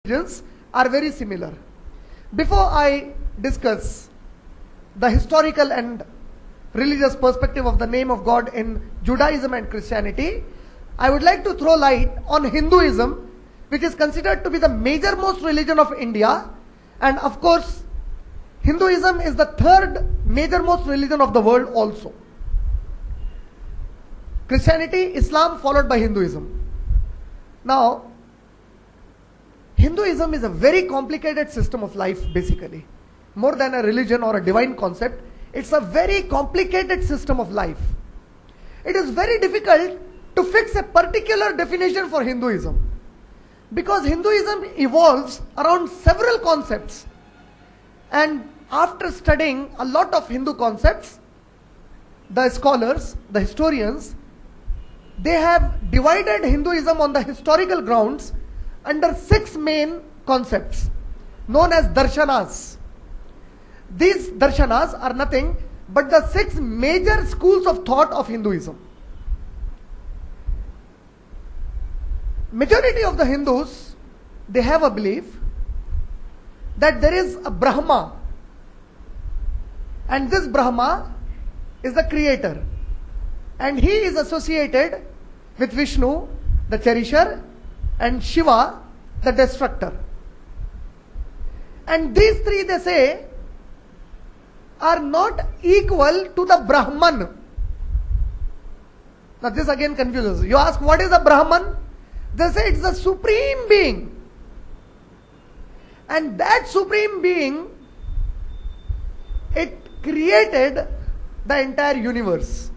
religions are very similar. Before I discuss the historical and religious perspective of the name of God in Judaism and Christianity, I would like to throw light on Hinduism, which is considered to be the majormost religion of India, and of course Hinduism is the third majormost religion of the world also. Christianity, Islam, followed by Hinduism. Now, Hinduism is a very complicated system of life basically. More than a religion or a divine concept, it's a very complicated system of life. It is very difficult to fix a particular definition for Hinduism, because Hinduism evolves around several concepts, and after studying a lot of Hindu concepts, the scholars, the historians, they have divided Hinduism on the historical grounds under 6 main concepts known as darshanas. These darshanas are nothing but the 6 major schools of thought of Hinduism. Majority of the Hindus, they have a belief that there is a Brahma, and this Brahma is the creator, and he is associated with Vishnu, the cherisher, and Shiva, the destructor. And these three, they say, are not equal to the Brahman. Now this again confuses. You ask, what is a Brahman? They say it's the supreme being. And that supreme being, it created the entire universe.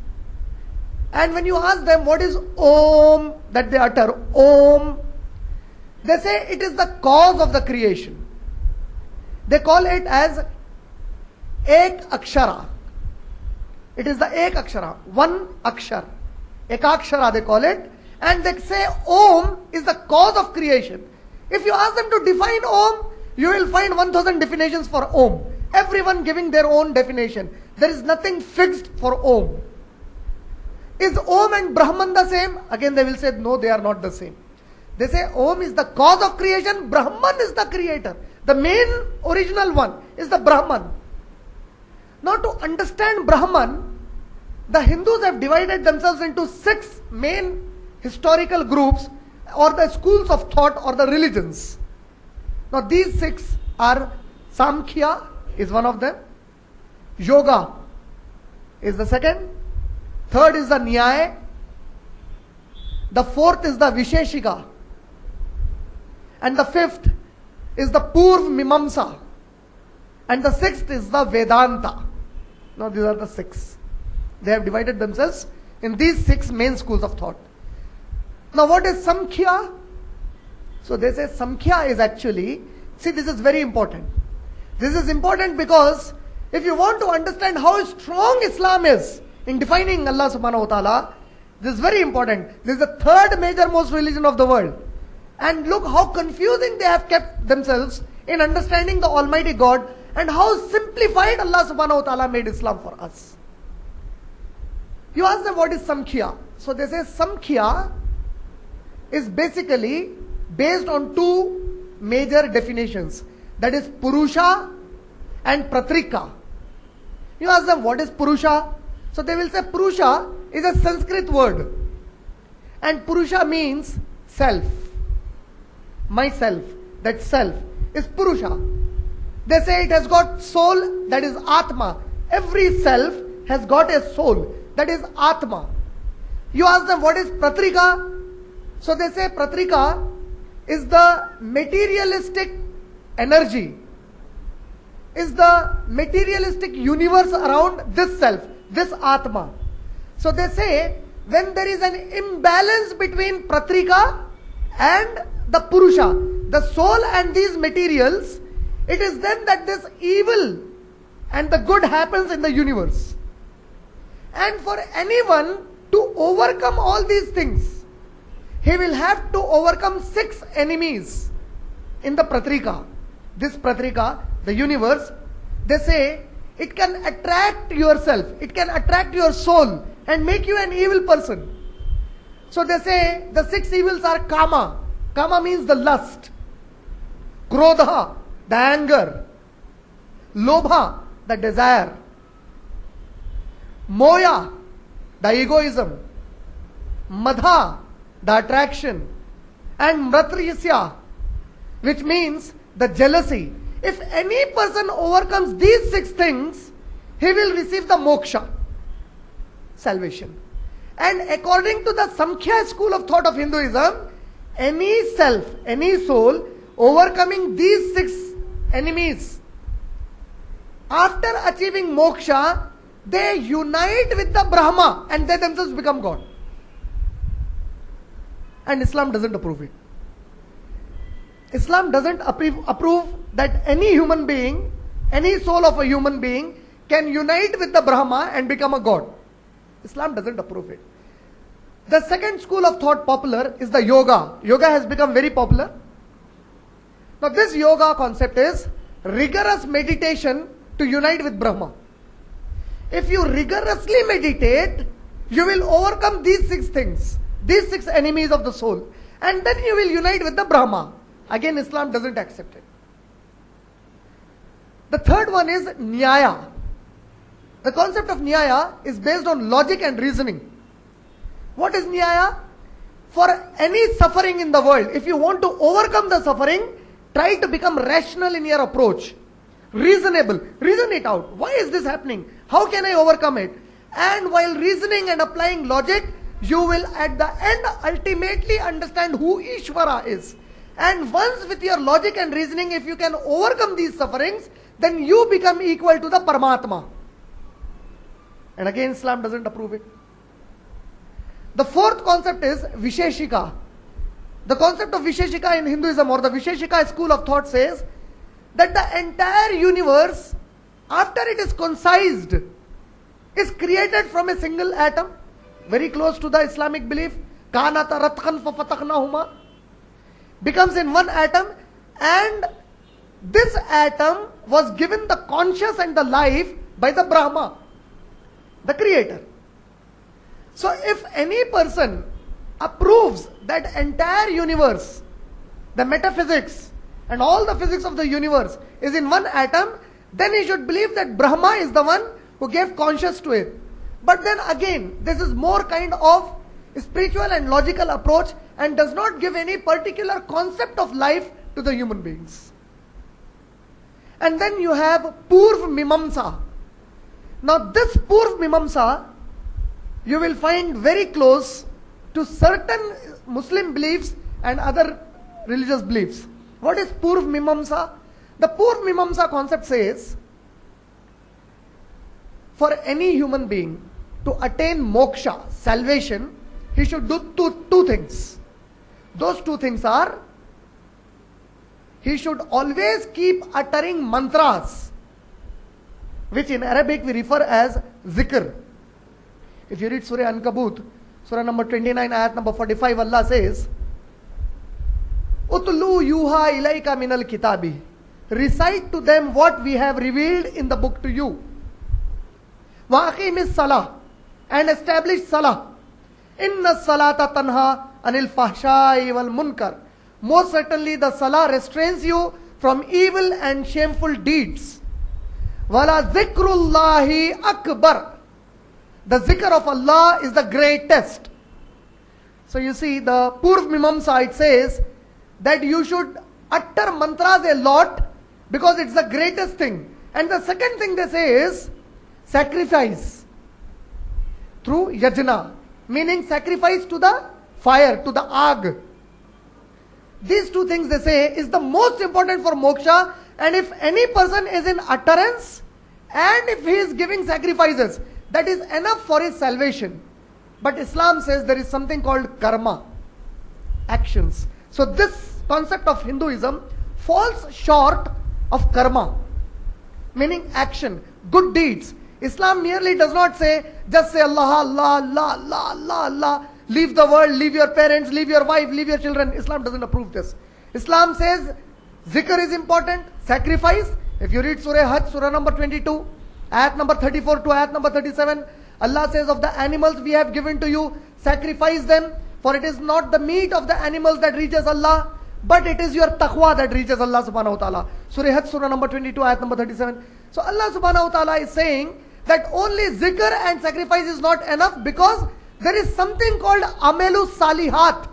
And when you ask them what is Om, that they utter, Om, they say it is the cause of the creation. They call it as Ek Akshara. It is the Ek Akshara, one Akshar. Ekakshara they call it. And they say Om is the cause of creation. If you ask them to define Om, you will find 1000 definitions for Om. Everyone giving their own definition. There is nothing fixed for Om. Is Om and Brahman the same? Again they will say no, they are not the same. They say Om is the cause of creation, Brahman is the creator. The main original one is the Brahman. Now to understand Brahman, the Hindus have divided themselves into 6 main historical groups, or the schools of thought, or the religions. Now these 6 are Samkhya is one of them, Yoga is the second, third is the Nyaya, the fourth is the Visheshika, and the fifth is the Purv Mimamsa, and the sixth is the Vedanta. Now these are the 6. They have divided themselves in these 6 main schools of thought. Now what is Samkhya? So they say Samkhya is actually, see, this is very important. This is important because if you want to understand how strong Islam is in defining Allah subhanahu wa ta'ala, this is very important. This is the third major most religion of the world. And look how confusing they have kept themselves in understanding the Almighty God, and how simplified Allah subhanahu wa ta'ala made Islam for us. You ask them what is Samkhya. So they say Samkhya is basically based on 2 major definitions. That is Purusha and Pratrika. You ask them what is Purusha. So they will say Purusha is a Sanskrit word. And Purusha means self. Myself. That self is Purusha. They say it has got soul, that is Atma. Every self has got a soul, that is Atma. You ask them what is Pratrika. So they say Pratrika is the materialistic energy, is the materialistic universe around this self, this Atma. So they say when there is an imbalance between Pratrika and the Purusha, the soul and these materials, it is then that this evil and the good happens in the universe. And for anyone to overcome all these things, he will have to overcome 6 enemies in the Pratrika. This Pratrika, the universe, they say it can attract yourself, it can attract your soul and make you an evil person. So they say the 6 evils are Kama. Kama means the lust. Krodha, the anger. Lobha, the desire. Moya, the egoism. Madha, the attraction. And Mratriyasya, which means the jealousy. If any person overcomes these 6 things, he will receive the moksha, salvation. And according to the Samkhya school of thought of Hinduism, any self, any soul overcoming these 6 enemies, after achieving moksha, they unite with the Brahma and they themselves become God. And Islam doesn't approve it. Islam doesn't approve that any human being, any soul of a human being can unite with the Brahma and become a God. Islam doesn't approve it. The second school of thought popular is the yoga. Yoga has become very popular. Now this yoga concept is rigorous meditation to unite with Brahma. If you rigorously meditate, you will overcome these 6 things, these 6 enemies of the soul, and then you will unite with the Brahma. Again, Islam doesn't accept it. The third one is Nyaya. The concept of Nyaya is based on logic and reasoning. What is Nyaya? For any suffering in the world, if you want to overcome the suffering, try to become rational in your approach. Reasonable. Reason it out. Why is this happening? How can I overcome it? And while reasoning and applying logic, you will at the end ultimately understand who Ishvara is. And once with your logic and reasoning, if you can overcome these sufferings, then you become equal to the Paramatma. And again, Islam doesn't approve it. The fourth concept is Visheshika. The concept of Visheshika in Hinduism, or the Visheshika school of thought, says that the entire universe, after it is concised, is created from a single atom, very close to the Islamic belief. Kanata ratkan fafataknahuma, becomes in one atom, and this atom was given the conscious and the life by the Brahma, the creator. So if any person approves that entire universe, the metaphysics and all the physics of the universe is in one atom, then he should believe that Brahma is the one who gave conscious to it. But then again, this is more kind of spiritual and logical approach and does not give any particular concept of life to the human beings. And then you have Purv Mimamsa. Now this Purv Mimamsa you will find very close to certain Muslim beliefs and other religious beliefs. What is Purv Mimamsa? The Purv Mimamsa concept says, for any human being to attain moksha, salvation, he should do two things. Those 2 things are, he should always keep uttering mantras, which in Arabic we refer as zikr. If you read Surah Ankabut, Surah number 29, ayat number 45, Allah says, Utlu yuha ilayka minal kitabi. Recite to them what we have revealed in the book to you. Wa aqimis salah, and establish salah. Inna salata tanha anil fahshai wal munkar. Most certainly the salah restrains you from evil and shameful deeds. Wala zikrullahi akbar. The zikr of Allah is the greatest. So you see, the Purv Mimamsa, it says that you should utter mantras a lot because it's the greatest thing. And the second thing they say is sacrifice through yajna, meaning sacrifice to the fire, to the ag. These 2 things they say is the most important for moksha, and if any person is in utterance and if he is giving sacrifices, that is enough for his salvation. But Islam says there is something called karma, actions. So this concept of Hinduism falls short of karma, meaning action, good deeds. Islam merely does not say, just say Allah, Allah, Allah, Allah, Allah, Allah, leave the world, leave your parents, leave your wife, leave your children. Islam doesn't approve this. Islam says zikr is important, sacrifice. If you read Surah Hajj, Surah number 22, ayat number 34 to ayat number 37, Allah says, of the animals we have given to you, sacrifice them, for it is not the meat of the animals that reaches Allah, but it is your taqwa that reaches Allah subhanahu wa ta'ala. Surah Hajj, surah number 22, ayat number 37. So Allah subhanahu wa ta'ala is saying that only zikr and sacrifice is not enough, because there is something called amelus salihat.